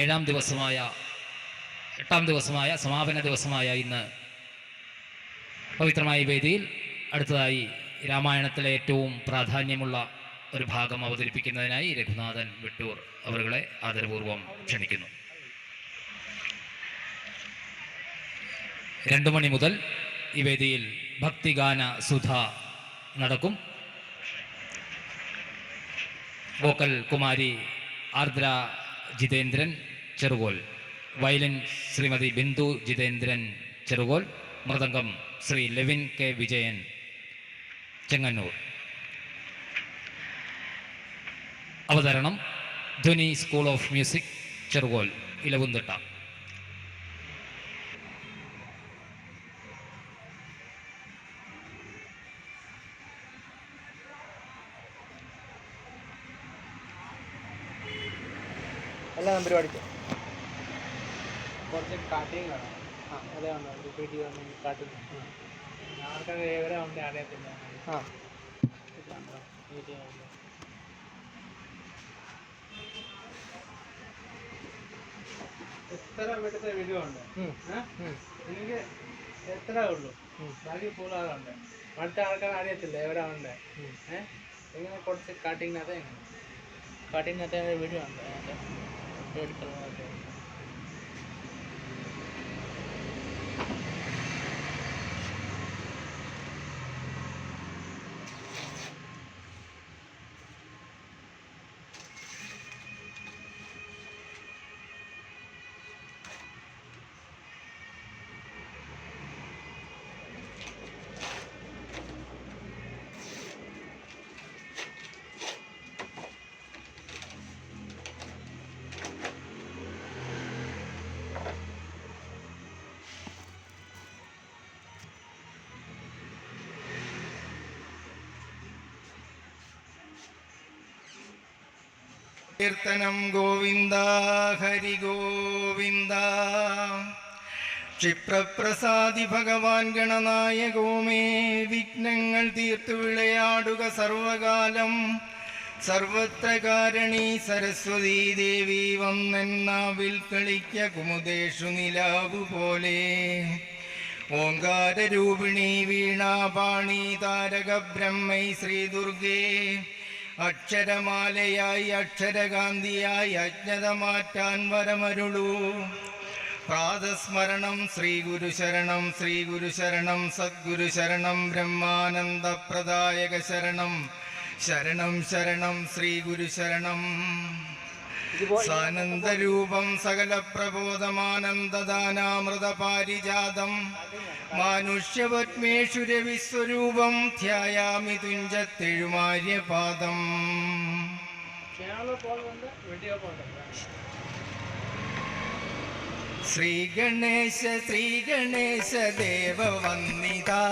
എട്ടാം ദിവസമായ സമാപന ദിവസമായ ഇന്ന് പവിത്രമായ വേദിയിൽ അടുത്തതായി രാമായണത്തിലെ ഏറ്റവും പ്രാധാന്യമുള്ള ഒരു ഭാഗം അവതരിപ്പിക്കുന്നതിനായി രഘുനാഥൻ വെട്ടൂർ അവരുടെ ആദരപൂർവ്വം ക്ഷണിക്കുന്നു. 2 മണി മുതൽ ഈ വേദിയിൽ ഭക്തിഗാന സുധ നടക്കും. Vocal Kumari Ardra Jithendran Cherukol, violin Shrimati Bindu Jithendran Cherukol, mridangam Shri Levin K Vijayan Chengannur. അവതരണം Dhwani school of music Cherukol Elavumthitta. എല്ലാ നമ്പർ പഠിക്കും. കുറച്ച് കാട്ടിങ് കാണാം. അതെ ഉണ്ടോ റിപ്പീറ്റ് ചെയ്ത് കാട്ടിങ് ആർക്കൊക്കെ എവിടെ ഉണ്ട് അറിയത്തില്ല. എത്ര വീട്ടിലത്തെ വീഡിയോ ഉണ്ട് എനിക്ക് എത്ര ഉള്ളൂ, ബാക്കി ഫുള്ളാറുണ്ട്. മറ്റേ ആൾക്കാർ അറിയത്തില്ല എവിടെ ഉണ്ട്. ഇങ്ങനെ കുറച്ച് കാട്ടിങ്ങിനകത്ത് വീഡിയോ ഉണ്ട് എടുക്കുന്നത്. കീർത്തനം ഗോവിന്ദ ഹരി ഗോവിന്ദ. ക്ഷിപ്രപ്രസാദി ഭഗവാൻ ഗണനായകോമേ, വിഘ്നങ്ങൾ തീർത്തു വിളയാടുക സർവകാലം. സർവത്ര കാരണി സരസ്വതീ ദേവി വന്നെന്നാവിൽ കളിക്ക കുമുദേഷു നിലാവു പോലെ. ഓങ്കാരരൂപിണി വീണാപാണി താരക ബ്രഹ്മൈ ശ്രീ ദുർഗേ. അക്ഷരമാലയായി അക്ഷരകാന്തിയായി അജ്ഞത മാറ്റാൻ വരമരുളൂ. പ്രാതസ്മരണം ശ്രീ ഗുരു ശരണം, ശ്രീ ഗുരു ശരണം, സദ്ഗുരു ശരണം, ബ്രഹ്മാനന്ദപ്രദായക ശരണം, ശരണം ശരണം ശ്രീ ഗുരു ശരണം. സാനന്ദരൂപം സകല പ്രബോധമാനന്ദദാനാമൃത പാരിജാതം, മാനുഷ്യപത്മേഷു രവിസ്വരൂപം ധ്യായാമി തുഞ്ചത്തെഴുമാര്യപാദം. ശ്രീ ഗണേശ ദേവ വന്ദിതാ.